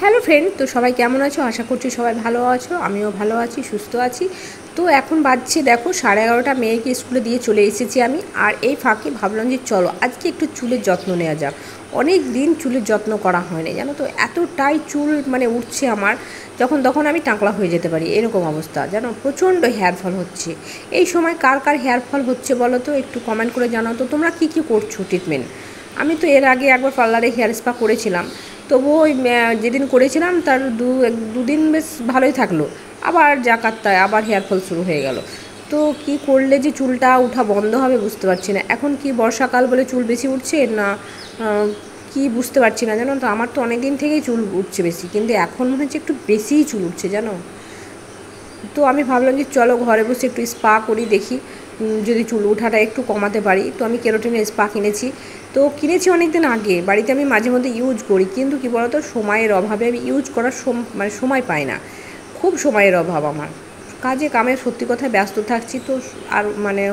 Hello friend, তো সবাই কেমন আছো? আশা করছি সবাই ভালো আছো। আমিও ভালো আছি, সুস্থ আছি। তো এখন বাজছে দেখো 11:30, মেয়েকে স্কুলে দিয়ে চলে এসেছি আমি। আর এই ফাঁকে ভাবলাম যে চলো আজকে একটু চুলের যত্ন নেওয়া যাক। অনেক দিন চুলের যত্ন করা হয়নি, জানো তো। এতটাই চুল উঠছে আমার, যখন তখন আমি টাকলা হয়ে যেতে পারি, এরকম অবস্থা জানো। প্রচণ্ড হেয়ার ফল হচ্ছে এই সময়। কার কার হেয়ার ফল হচ্ছে বলো তো, একটু কমেন্ট করে জানাও তো তোমরা কী করছো ট্রিটমেন্ট। আমি তো এর আগে একবার পার্লারে হেয়ার স্পা করেছিলাম, তবুও ওই যেদিন করেছিলাম তার দুদিন বেশ ভালোই থাকলো, আবার জাকাত্তায় আবার হেয়ার ফল শুরু হয়ে গেল। তো কি করলে যে চুলটা ওঠা বন্ধ হবে বুঝতে পারছি না। এখন কি বর্ষাকাল বলে চুল বেশি উঠছে না কি বুঝতে পারছি না, জানো তো। আমার তো অনেক দিন থেকেই চুল উঠছে বেশি, কিন্তু এখন মনে হচ্ছে একটু বেশিই চুল উঠছে, জানো। তো আমি ভাবলাম যে চলো ঘরে বসে একটু স্পা করি, দেখি যদি চুল ওঠাটা একটু কমাতে পারি। তো আমি কেরোটিনের স্পা কিনেছি, তো কিনেছি অনেক দিন আগে। বাড়িতে আমি মাঝে মধ্যে ইউজ করি, কিন্তু কী বলতো, সময়ের অভাবে আমি ইউজ করার সময় পাই না। খুব সময়ের অভাব আমার, কাজে কামে সত্যি কথায় ব্যস্ত থাকছি, তো আর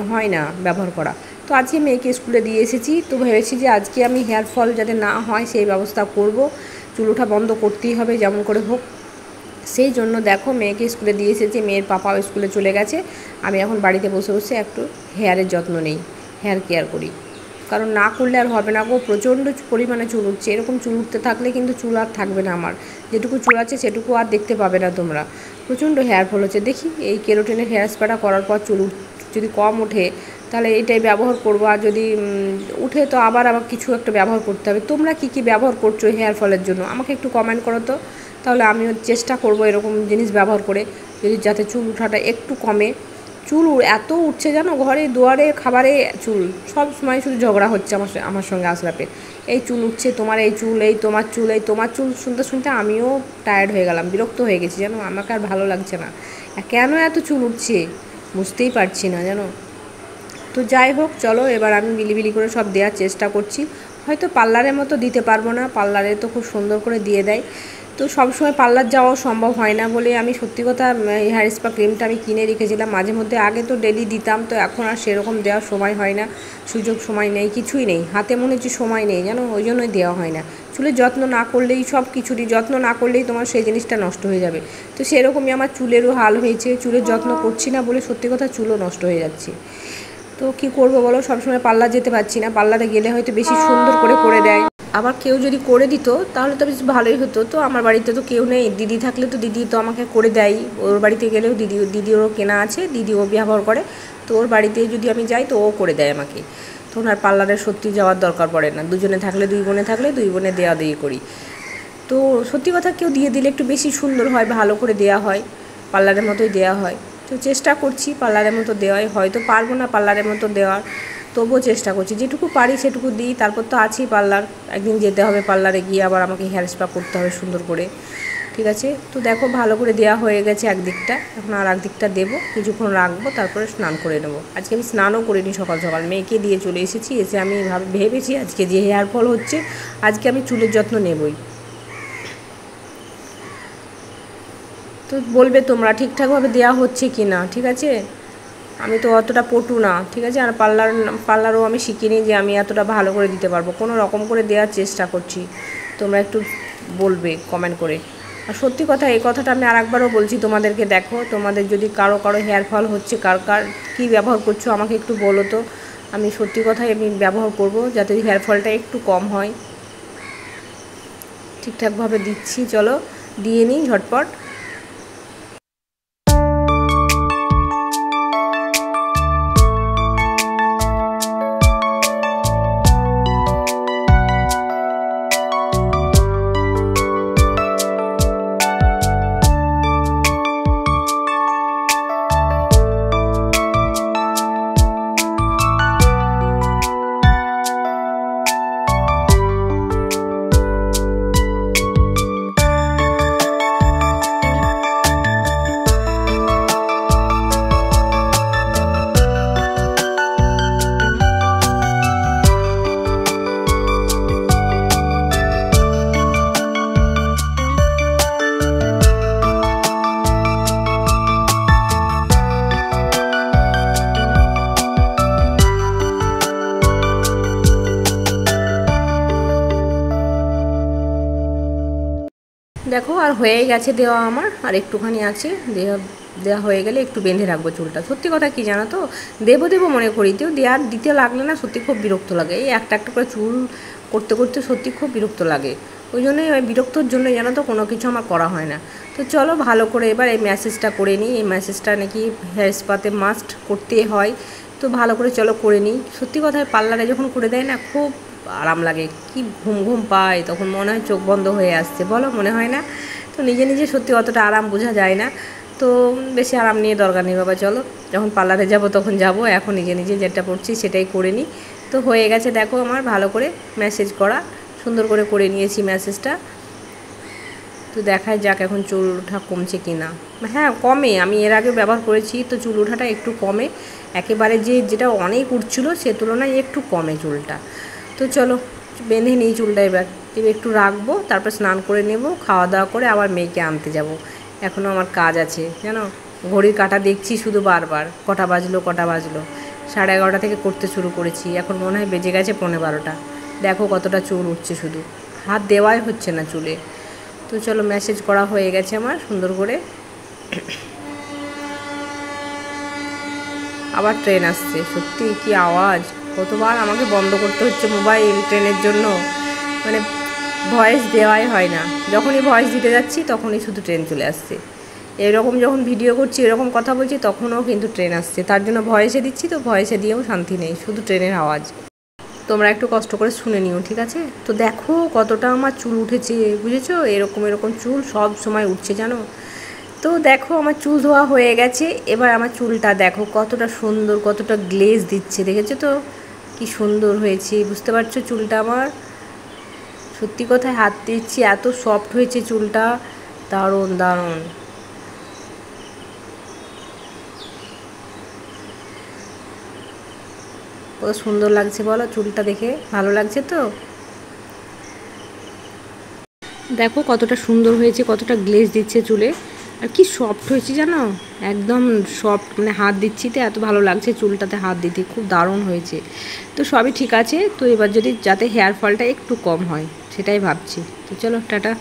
হয় না ব্যবহার করা। তো আজকে মেয়েকে স্কুলে দিয়ে এসেছি, তো ভেবেছি যে আজকে আমি হেয়ার ফল যাতে না হয় সেই ব্যবস্থা করব। চুল ওঠা বন্ধ করতেই হবে যেমন করে হোক। সেই জন্য দেখো মেয়েকে স্কুলে দিয়ে এসেছি, মেয়ের পাপাও স্কুলে চলে গেছে। আমি এখন বাড়িতে বসে বসে একটু হেয়ারের যত্ন নেই, হেয়ার কেয়ার করি। কারণ না করলে আর হবে না গো, প্রচণ্ড পরিমাণে চুল উঠছে। এরকম চুল উঠতে থাকলে কিন্তু চুল আর থাকবে না আমার। যেটুকু চুল আছে সেটুকু আর দেখতে পাবে না তোমরা। প্রচণ্ড হেয়ার ফল হচ্ছে। দেখি এই কেরোটিনের হেয়ার স্পাটা করার পর চুল যদি কম ওঠে তাহলে এইটাই ব্যবহার করবো। আর যদি উঠে তো আবার কিছু একটা ব্যবহার করতে হবে। তোমরা কি কি ব্যবহার করছো হেয়ার ফলের জন্য আমাকে একটু কমেন্ট করো তো, তাহলে আমিও চেষ্টা করব এরকম জিনিস ব্যবহার করে, যদি যাতে চুল ওঠাটা একটু কমে। চুল এত উঠছে জানো, ঘরে দুয়ারে খাবারে চুল, সব সময় শুধু ঝগড়া হচ্ছে আমার সঙ্গে আশরাফের। এই চুল উঠছে, তোমার এই চুল, এই তোমার চুল, এই তোমার চুল শুনতে শুনতে আমিও টায়ার্ড হয়ে গেলাম, বিরক্ত হয়ে গেছি জানো। আমাকে আর ভালো লাগছে না, কেন এত চুল উঠছে বুঝতেই পারছি না জানো। তো যাই হোক, চলো এবার আমি বিলিবিলি করে সব দেওয়ার চেষ্টা করছি। হয়তো পার্লারের মতো দিতে পারবো না, পার্লারে তো খুব সুন্দর করে দিয়ে দেয়। তো সবসময় পার্লার যাওয়াও সম্ভব হয় না বলে আমি সত্যি কথা হেয়ার স্পা ক্রিমটা আমি কিনে রেখেছিলাম মাঝে মধ্যে। আগে তো ডেলি দিতাম, তো এখন আর সেরকম দেওয়ার সময় হয় না, সুযোগ সময় নেই, কিছুই নেই হাতে, মনে হচ্ছে সময় নেই জানো, ওই জন্যই দেওয়া হয় না। চুলের যত্ন না করলেই, সব কিছুরই যত্ন না করলেই তোমার সেই জিনিসটা নষ্ট হয়ে যাবে। তো সেরকমই আমার চুলেরও হাল হয়েছে, চুলের যত্ন করছি না বলে সত্যি কথা চুলও নষ্ট হয়ে যাচ্ছে। তো কি করবো বলো, সবসময় পার্লার যেতে পারছি না। পার্লারে গেলে হয়তো বেশি সুন্দর করে দেয়, আবার কেউ যদি করে দিত তাহলে তো বেশ ভালোই হতো। তো আমার বাড়িতে তো কেউ নেই, দিদি থাকলে তো দিদি তো আমাকে করে দেয়। ওর বাড়িতে গেলেও দিদিরও কেনা আছে, দিদিও ব্যবহার করে। তো ওর বাড়িতে যদি আমি যাই তো ও করে দেয় আমাকে। তো ওনার পার্লারে সত্যি যাওয়ার দরকার পড়ে না, দুজনে থাকলে, দুই বোনে থাকলে দুই বোনে দেওয়া করি। তো সত্যি কথা কেউ দিয়ে দিলে একটু বেশি সুন্দর হয়, ভালো করে দেওয়া হয়, পার্লারের মতোই দেওয়া হয়। তো চেষ্টা করছি পার্লারের মতো দেওয়াই, হয়তো পারবো না পার্লারের মতো দেওয়ার, তবুও চেষ্টা করছি, যেটুকু পারি সেটুকু দিই। তারপর তো আছেই পার্লার, একদিন যেতে হবে পার্লারে, গিয়ে আবার আমাকে হেয়ার স্পা করতে হবে সুন্দর করে। ঠিক আছে, তো দেখো ভালো করে দেওয়া হয়ে গেছে একদিকটা, এখন আর একদিকটা দেবো, কিছুক্ষণ রাখবো, তারপরে স্নান করে নেবো। আজকে আমি স্নানও করিনি, সকাল সকাল মেয়েকে দিয়ে চলে এসেছি। এসে আমি ভেবেছি আজকে যে হেয়ার ফল হচ্ছে, আজকে আমি চুলের যত্ন নেবই। তো বলবে তোমরা ঠিকঠাকভাবে দেওয়া হচ্ছে কি না, ঠিক আছে। আমি তো অতটা পটু না, ঠিক আছে। আর পার্লারও আমি শিখিনি যে আমি এতটা ভালো করে দিতে পারবো, কোনো রকম করে দেওয়ার চেষ্টা করছি। তোমরা একটু বলবে কমেন্ট করে। আর সত্যি কথা, এই কথাটা আমি আরেকবারও বলছি তোমাদেরকে, দেখো তোমাদের যদি কারো হেয়ার ফল হচ্ছে, কার কী ব্যবহার করছো আমাকে একটু বলো তো। আমি সত্যি কথাই আমি ব্যবহার করব, যাতে হেয়ার ফলটা একটু কম হয়। ঠিকঠাকভাবে দিচ্ছি, চলো দিয়ে নিই ঝটপট। দেখো আর হয়েই গেছে দেওয়া আমার, আর একটুখানি আছে, দেওয়া হয়ে গেলে একটু বেঁধে রাখবো চুলটা। সত্যি কথা কি জানো তো, দেবো মনে করি, দিতে লাগলে না সত্যি খুব বিরক্ত লাগে। এই একটা একটা করে চুল করতে করতে সত্যি খুব বিরক্ত লাগে। ওই জন্যই ওই বিরক্তর জন্য জানো তো কোনো কিছু আমার করা হয় না। তো চলো ভালো করে এবার এই ম্যাসেজটা করে নিই। এই ম্যাসেজটা নাকি হেয়ার স্পাতে মাস্ট করতে হয়, তো ভালো করে চলো করে নিই। সত্যি কথা পার্লারে যখন করে দেয় না খুব আরাম লাগে, কি ঘুম ঘুম পায়, তখন মনে হয় চোখ বন্ধ হয়ে আসছে, বলো মনে হয় না? তো নিজে নিজে সত্যি অতটা আরাম বোঝা যায় না, তো বেশি আরাম নিয়ে দরকার নেই বাবা, চলো যখন পার্লারে যাব তখন যাব, এখন নিজে নিজে যেটা পড়ছি সেটাই করে নিই। তো হয়ে গেছে দেখো আমার ভালো করে ম্যাসেজ করা, সুন্দর করে নিয়েছি ম্যাসেজটা। তো দেখায় যাক এখন চুল ওঠা কমছে কি না। হ্যাঁ কমে, আমি এর আগে ব্যবহার করেছি, তো চুল ওঠাটা একটু কমে, একেবারে যেটা অনেক উঠছিল সে তুলনায় একটু কমে চুলটা। তো চলো বেঁধে নিই চুলটা, এবার একটু রাখবো, তারপর স্নান করে নেব, খাওয়া দাওয়া করে আবার মেয়েকে আনতে যাব। এখনও আমার কাজ আছে জানো, ঘড়ির কাঁটা দেখছি শুধু বারবার, কটা বাজলো 11:30 থেকে করতে শুরু করেছি, এখন মনে হয় বেজে গেছে 12:15। দেখো কতটা চুল উঠছে, শুধু হাত দেওয়াই হচ্ছে না চুলে। তো চলো মেসেজ করা হয়ে গেছে আমার সুন্দর করে। আবার ট্রেন আসছে, সত্যি কি আওয়াজ, কতবার আমাকে বন্ধ করতে হচ্ছে মোবাইল ট্রেনের জন্য, মানে ভয়েস দেওয়াই হয় না। যখনই ভয়েস দিতে যাচ্ছি তখনই শুধু ট্রেন চলে আসছে। এরকম যখন ভিডিও করছি এরকম কথা বলছি তখনও কিন্তু ট্রেন আসছে, তার জন্য ভয়েসে দিচ্ছি, তো ভয়েসে দিয়েও শান্তি নেই, শুধু ট্রেনের আওয়াজ। তোমরা একটু কষ্ট করে শুনে নিও, ঠিক আছে? তো দেখো কতটা আমার চুল উঠেছে, বুঝেছো? এরকম চুল সব সময় উঠছে জানো। তো দেখো আমার চুল ধোয়া হয়ে গেছে, এবার আমার চুলটা দেখো কতটা সুন্দর, কতটা গ্লেজ দিচ্ছে, দেখেছো তো কি সুন্দর হয়েছে, বুঝতে পারছো চুলটা আমার? সত্যি কথায় হাত দিচ্ছি, এত সফট হয়েছে চুলটা, দারুণ দারুণ। কত সুন্দর লাগছে বলো চুলটা দেখে, ভালো লাগছে তো? দেখো কতটা সুন্দর হয়েছে, কতটা গ্লেজ দিচ্ছে চুলে, আর কি সফট হয়েছে জানো, একদম সফট, মানে হাত দিচ্ছি তো এত ভালো লাগছে চুলটাতে হাত দিতে, খুব দারুণ হয়েছে। তো সবই ঠিক আছে, তো এবার যদি যাতে হেয়ার ফলটা একটু কম হয় সেটাই ভাবছি। তো চলো টাটা।